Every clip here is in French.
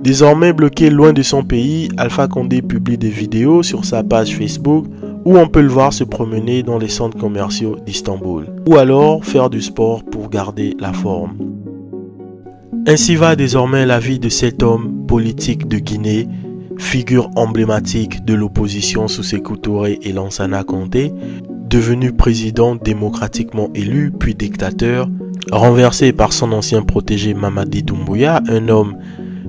Désormais bloqué loin de son pays, Alpha Condé publie des vidéos sur sa page Facebook où on peut le voir se promener dans les centres commerciaux d'Istanbul, ou alors faire du sport pour garder la forme. Ainsi va désormais la vie de cet homme politique de Guinée, figure emblématique de l'opposition sous Sékou Touré et Lansana Conté, devenu président démocratiquement élu puis dictateur, renversé par son ancien protégé Mamadi Doumbouya, un homme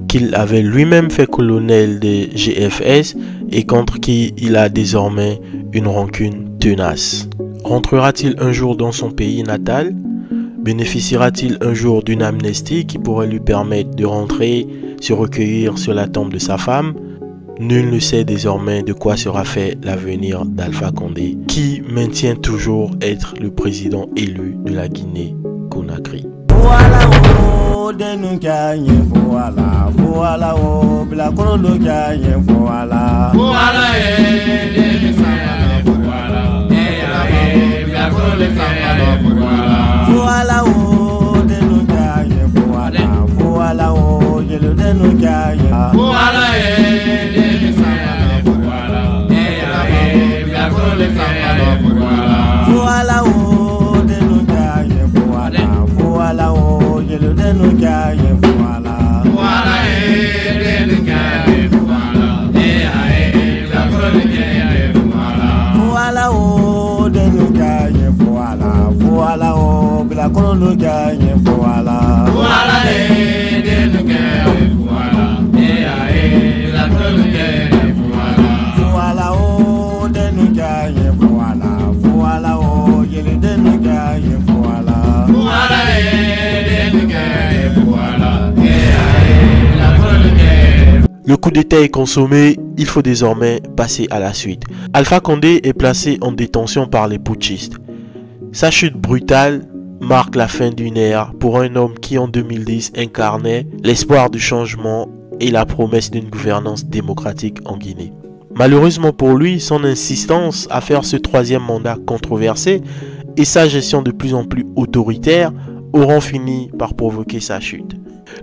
qu'il avait lui-même fait colonel des GFS et contre qui il a désormais une rancune tenace. Rentrera-t-il un jour dans son pays natal? Bénéficiera-t-il un jour d'une amnistie qui pourrait lui permettre de rentrer, se recueillir sur la tombe de sa femme? Nul ne sait désormais de quoi sera fait l'avenir d'Alpha Condé, qui maintient toujours être le président élu de la Guinée-Conakry. Le coup d'État est consommé, il faut désormais passer à la suite. Alpha Condé est placé en détention par les putschistes. Sa chute brutale marque la fin d'une ère pour un homme qui en 2010 incarnait l'espoir du changement et la promesse d'une gouvernance démocratique en Guinée. Malheureusement pour lui, son insistance à faire ce troisième mandat controversé et sa gestion de plus en plus autoritaire auront fini par provoquer sa chute.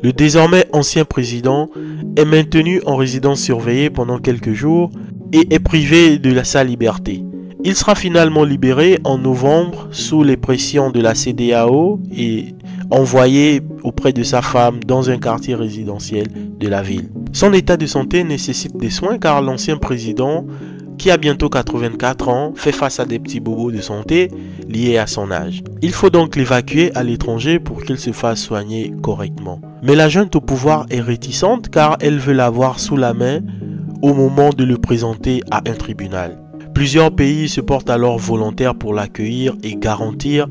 Le désormais ancien président est maintenu en résidence surveillée pendant quelques jours et est privé de sa liberté. Il sera finalement libéré en novembre sous les pressions de la CEDEAO et envoyé auprès de sa femme dans un quartier résidentiel de la ville. Son état de santé nécessite des soins car l'ancien président, qui a bientôt 84 ans, fait face à des petits bobos de santé liés à son âge. Il faut donc l'évacuer à l'étranger pour qu'il se fasse soigner correctement. Mais la junte au pouvoir est réticente car elle veut l'avoir sous la main au moment de le présenter à un tribunal. Plusieurs pays se portent alors volontaires pour l'accueillir et garantir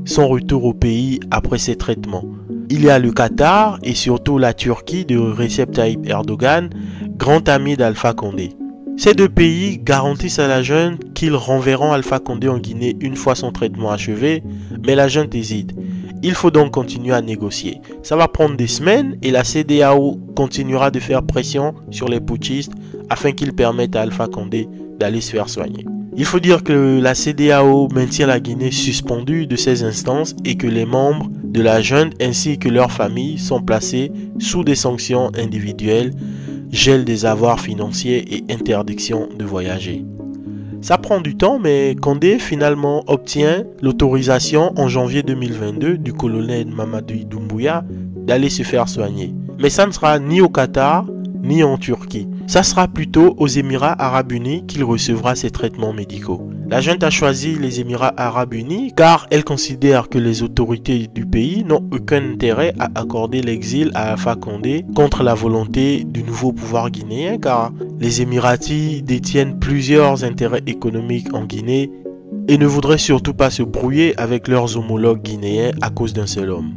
son retour au pays après ses traitements. Il y a le Qatar et surtout la Turquie de Recep Tayyip Erdogan, grand ami d'Alpha Condé. Ces deux pays garantissent à la junte qu'ils renverront Alpha Condé en Guinée une fois son traitement achevé, mais la junte hésite. Il faut donc continuer à négocier. Ça va prendre des semaines et la CEDEAO continuera de faire pression sur les putschistes afin qu'ils permettent à Alpha Condé d'aller se faire soigner. Il faut dire que la CEDEAO maintient la Guinée suspendue de ses instances et que les membres de la junte ainsi que leurs familles sont placés sous des sanctions individuelles, gel des avoirs financiers et interdiction de voyager. Ça prend du temps, mais Condé finalement obtient l'autorisation en janvier 2022 du colonel Mamadi Doumbouya d'aller se faire soigner. Mais ça ne sera ni au Qatar, ni en Turquie. Ça sera plutôt aux Émirats Arabes Unis qu'il recevra ses traitements médicaux. La junte a choisi les Émirats Arabes Unis car elle considère que les autorités du pays n'ont aucun intérêt à accorder l'exil à Alpha Condé contre la volonté du nouveau pouvoir guinéen car les Émiratis détiennent plusieurs intérêts économiques en Guinée et ne voudraient surtout pas se brouiller avec leurs homologues guinéens à cause d'un seul homme.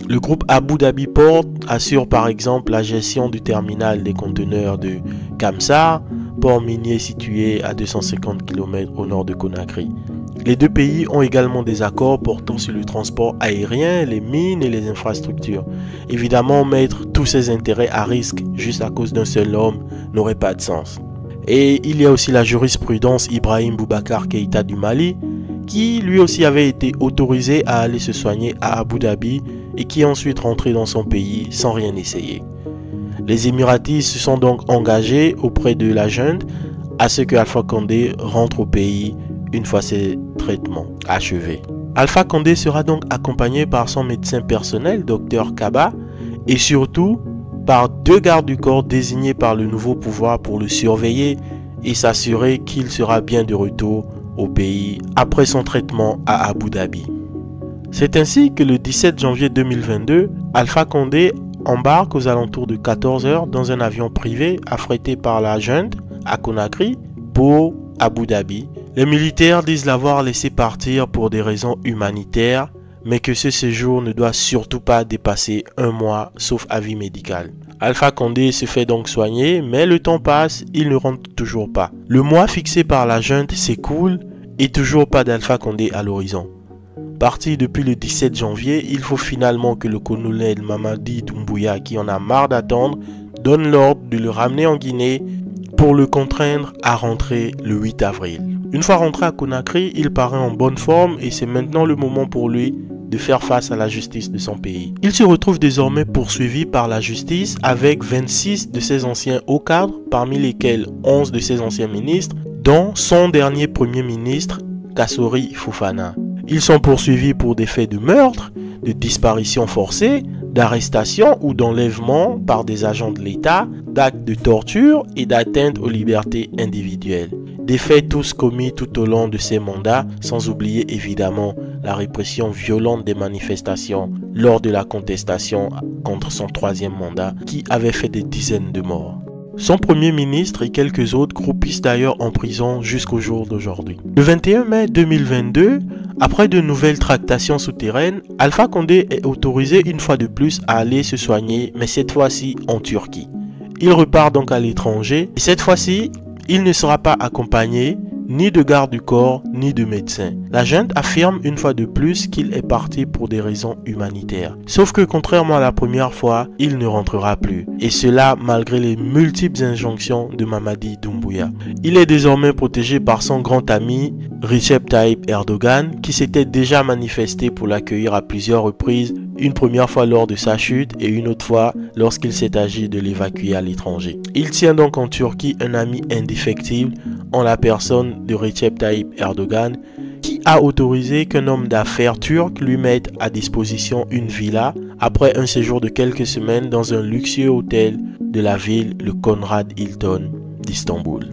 Le groupe Abu Dhabi Port assure par exemple la gestion du terminal des conteneurs de Kamsar, port minier situé à 250 km au nord de Conakry. Les deux pays ont également des accords portant sur le transport aérien, les mines et les infrastructures. Évidemment, mettre tous ces intérêts à risque juste à cause d'un seul homme n'aurait pas de sens. Et il y a aussi la jurisprudence Ibrahim Boubacar Keïta du Mali, qui lui aussi avait été autorisé à aller se soigner à Abu Dhabi et qui est ensuite rentré dans son pays sans rien essayer. Les Émiratis se sont donc engagés auprès de la junte à ce que Alpha Condé rentre au pays une fois ses traitements achevés. Alpha Condé sera donc accompagné par son médecin personnel, Dr Kaba, et surtout par 2 gardes du corps désignés par le nouveau pouvoir pour le surveiller et s'assurer qu'il sera bien de retour au pays après son traitement à Abu Dhabi. C'est ainsi que le 17 janvier 2022, Alpha Condé embarque aux alentours de 14 h dans un avion privé affrété par la junte à Conakry pour Abu Dhabi. Les militaires disent l'avoir laissé partir pour des raisons humanitaires, mais que ce séjour ne doit surtout pas dépasser 1 mois sauf avis médical. Alpha Condé se fait donc soigner, mais le temps passe, il ne rentre toujours pas. Le mois fixé par la junte s'écoule et toujours pas d'Alpha Condé à l'horizon. Parti depuis le 17 janvier, il faut finalement que le colonel Mamadi Doumbouya, qui en a marre d'attendre, donne l'ordre de le ramener en Guinée pour le contraindre à rentrer le 8 avril. Une fois rentré à Conakry, il paraît en bonne forme et c'est maintenant le moment pour lui de faire face à la justice de son pays. Il se retrouve désormais poursuivi par la justice avec 26 de ses anciens hauts cadres, parmi lesquels 11 de ses anciens ministres, dont son dernier premier ministre, Kassori Fofana. Ils sont poursuivis pour des faits de meurtre, de disparition forcée, d'arrestation ou d'enlèvement par des agents de l'État, d'actes de torture et d'atteinte aux libertés individuelles. Des faits tous commis tout au long de ses mandats, sans oublier évidemment la répression violente des manifestations lors de la contestation contre son 3e mandat qui avait fait des dizaines de morts. Son premier ministre et quelques autres croupissent d'ailleurs en prison jusqu'au jour d'aujourd'hui. Le 21 mai 2022, après de nouvelles tractations souterraines, Alpha Condé est autorisé une fois de plus à aller se soigner, mais cette fois-ci en Turquie. Il repart donc à l'étranger et cette fois-ci, il ne sera pas accompagné ni de garde du corps, ni de médecin. La junte affirme une fois de plus qu'il est parti pour des raisons humanitaires. Sauf que contrairement à la première fois, il ne rentrera plus. Et cela malgré les multiples injonctions de Mamadi Doumbouya. Il est désormais protégé par son grand ami Recep Tayyip Erdogan qui s'était déjà manifesté pour l'accueillir à plusieurs reprises, une première fois lors de sa chute et une autre fois lorsqu'il s'est agi de l'évacuer à l'étranger. Il tient donc en Turquie un ami indéfectible en la personne de Recep Tayyip Erdogan qui a autorisé qu'un homme d'affaires turc lui mette à disposition une villa après un séjour de quelques semaines dans un luxueux hôtel de la ville, le Conrad Hilton d'Istanbul.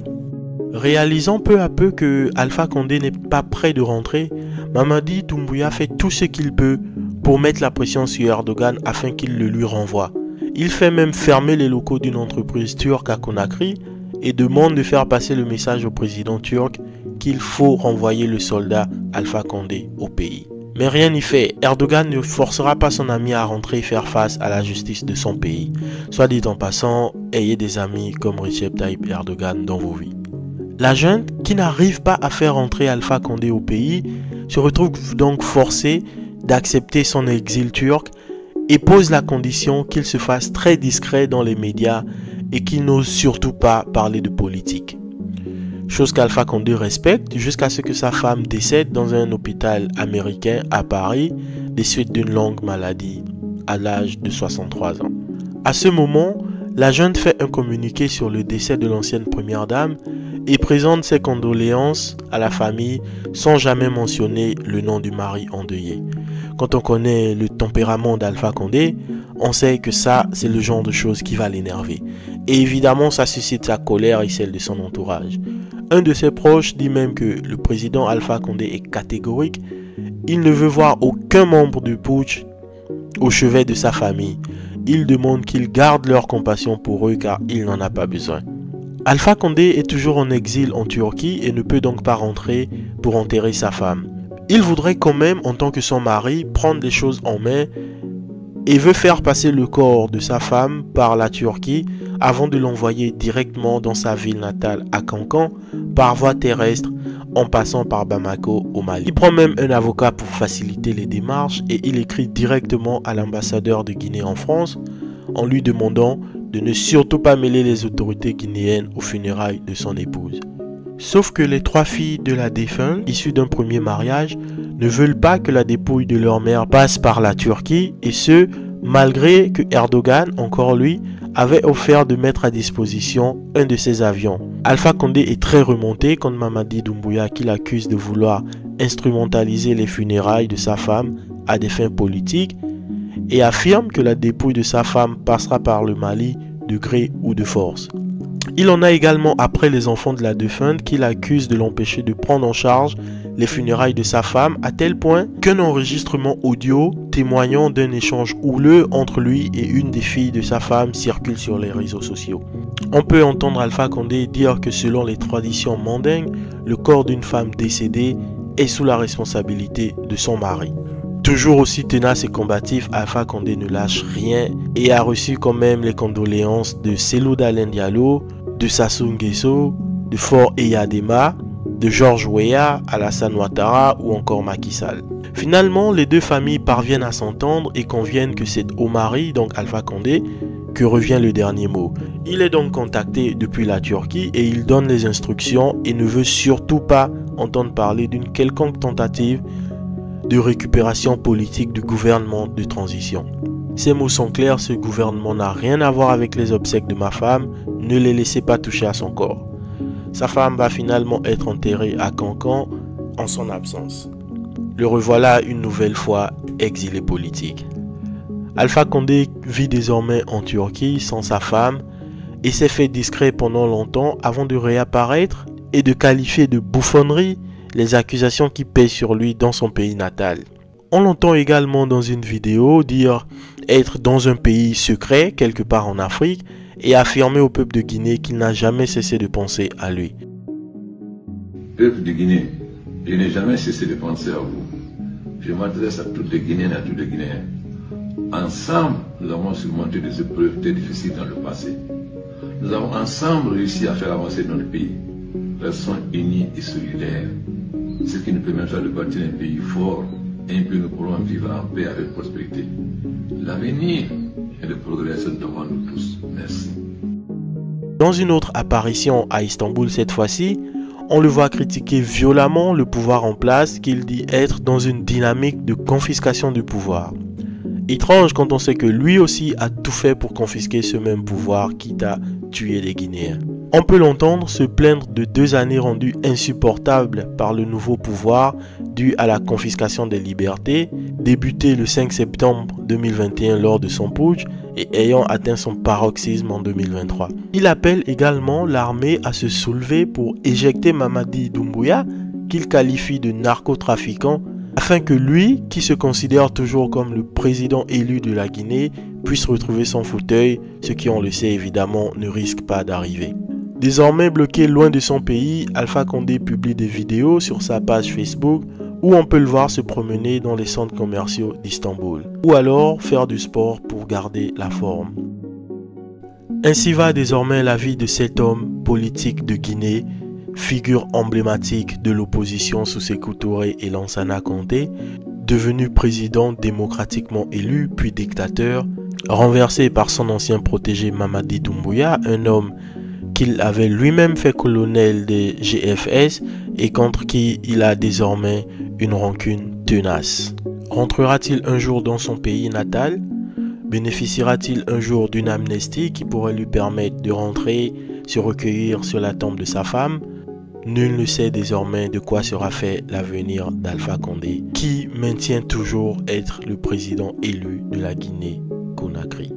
Réalisant peu à peu que Alpha Condé n'est pas prêt de rentrer, Mamadi Doumbouya fait tout ce qu'il peut pour mettre la pression sur Erdogan afin qu'il le lui renvoie. Il fait même fermer les locaux d'une entreprise turque à Conakry et demande de faire passer le message au président turc qu'il faut renvoyer le soldat Alpha Condé au pays. Mais rien n'y fait, Erdogan ne forcera pas son ami à rentrer et faire face à la justice de son pays. Soit dit en passant, ayez des amis comme Recep Tayyip Erdogan dans vos vies. La junte, qui n'arrive pas à faire rentrer Alpha Condé au pays, se retrouve donc forcée d'accepter son exil turc et pose la condition qu'il se fasse très discret dans les médias et qu'il n'ose surtout pas parler de politique. Chose qu'Alpha Condé respecte jusqu'à ce que sa femme décède dans un hôpital américain à Paris des suites d'une longue maladie à l'âge de 63 ans. À ce moment, la junte fait un communiqué sur le décès de l'ancienne première dame et présente ses condoléances à la famille sans jamais mentionner le nom du mari endeuillé. Quand on connaît le tempérament d'Alpha Condé, on sait que ça, c'est le genre de choses qui va l'énerver. Et évidemment, ça suscite sa colère et celle de son entourage. Un de ses proches dit même que le président Alpha Condé est catégorique. Il ne veut voir aucun membre du putsch au chevet de sa famille. Il demande qu'ils gardent leur compassion pour eux car il n'en a pas besoin. Alpha Condé est toujours en exil en Turquie et ne peut donc pas rentrer pour enterrer sa femme. Il voudrait quand même, en tant que son mari, prendre les choses en main et veut faire passer le corps de sa femme par la Turquie avant de l'envoyer directement dans sa ville natale à Cancan par voie terrestre en passant par Bamako au Mali. Il prend même un avocat pour faciliter les démarches et il écrit directement à l'ambassadeur de Guinée en France en lui demandant de ne surtout pas mêler les autorités guinéennes aux funérailles de son épouse. Sauf que les 3 filles de la défunte, issues d'un premier mariage, ne veulent pas que la dépouille de leur mère passe par la Turquie, et ce, malgré que Erdogan, encore lui, avait offert de mettre à disposition un de ses avions. Alpha Condé est très remonté contre Mamadi Doumbouya qui l'accuse de vouloir instrumentaliser les funérailles de sa femme à des fins politiques et affirme que la dépouille de sa femme passera par le Mali de gré ou de force. Il en a également après les enfants de la défunte qui l'accusent de l'empêcher de prendre en charge les funérailles de sa femme à tel point qu'un enregistrement audio témoignant d'un échange houleux entre lui et une des filles de sa femme circule sur les réseaux sociaux. On peut entendre Alpha Condé dire que selon les traditions mandingues, le corps d'une femme décédée est sous la responsabilité de son mari. Toujours aussi tenace et combatif, Alpha Condé ne lâche rien et a reçu quand même les condoléances de Cellou Dalein Diallo, de Sassou Nguesso, de Faure Eyadema, de George Weah, Alassane Ouattara ou encore Macky Sall. Finalement, les deux familles parviennent à s'entendre et conviennent que c'est au mari, donc Alpha Condé, que revient le dernier mot. Il est donc contacté depuis la Turquie et il donne les instructions et ne veut surtout pas entendre parler d'une quelconque tentative de récupération politique du gouvernement de transition. Ces mots sont clairs, ce gouvernement n'a rien à voir avec les obsèques de ma femme, ne les laissez pas toucher à son corps. Sa femme va finalement être enterrée à Cancan en son absence. Le revoilà une nouvelle fois exilé politique. Alpha Condé vit désormais en Turquie sans sa femme et s'est fait discret pendant longtemps avant de réapparaître et de qualifier de bouffonnerie les accusations qui pèsent sur lui dans son pays natal. On l'entend également dans une vidéo dire être dans un pays secret quelque part en Afrique et affirmer au peuple de Guinée qu'il n'a jamais cessé de penser à lui. Peuple de Guinée, je n'ai jamais cessé de penser à vous. Je m'adresse à toutes les Guinéennes et à tous les Guinéens. Ensemble, nous avons surmonté des épreuves très difficiles dans le passé. Nous avons ensemble réussi à faire avancer notre pays. Restons unis et solidaires. Ce qui nous permettra de bâtir un pays fort et un pays où nous pourrons vivre en paix avec prospérité. L'avenir et le progrès sont devant nous tous. Merci. Dans une autre apparition à Istanbul cette fois-ci, on le voit critiquer violemment le pouvoir en place qu'il dit être dans une dynamique de confiscation du pouvoir. Étrange quand on sait que lui aussi a tout fait pour confisquer ce même pouvoir quitte à tuer les Guinéens. On peut l'entendre se plaindre de 2 années rendues insupportables par le nouveau pouvoir dû à la confiscation des libertés, débuté le 5 septembre 2021 lors de son putsch et ayant atteint son paroxysme en 2023. Il appelle également l'armée à se soulever pour éjecter Mamadi Doumbouya, qu'il qualifie de narcotrafiquant, afin que lui, qui se considère toujours comme le président élu de la Guinée, puisse retrouver son fauteuil, ce qui, on le sait évidemment, ne risque pas d'arriver. Désormais bloqué loin de son pays, Alpha Condé publie des vidéos sur sa page Facebook où on peut le voir se promener dans les centres commerciaux d'Istanbul ou alors faire du sport pour garder la forme. Ainsi va désormais la vie de cet homme politique de Guinée, figure emblématique de l'opposition sous Sékou Touré et Lansana Conté, devenu président démocratiquement élu puis dictateur, renversé par son ancien protégé Mamadi Doumbouya, un homme qu'il avait lui-même fait colonel des GFS et contre qui il a désormais une rancune tenace. Rentrera-t-il un jour dans son pays natal? Bénéficiera-t-il un jour d'une amnistie qui pourrait lui permettre de rentrer, se recueillir sur la tombe de sa femme? Nul ne sait désormais de quoi sera fait l'avenir d'Alpha Condé, qui maintient toujours être le président élu de la Guinée-Conakry.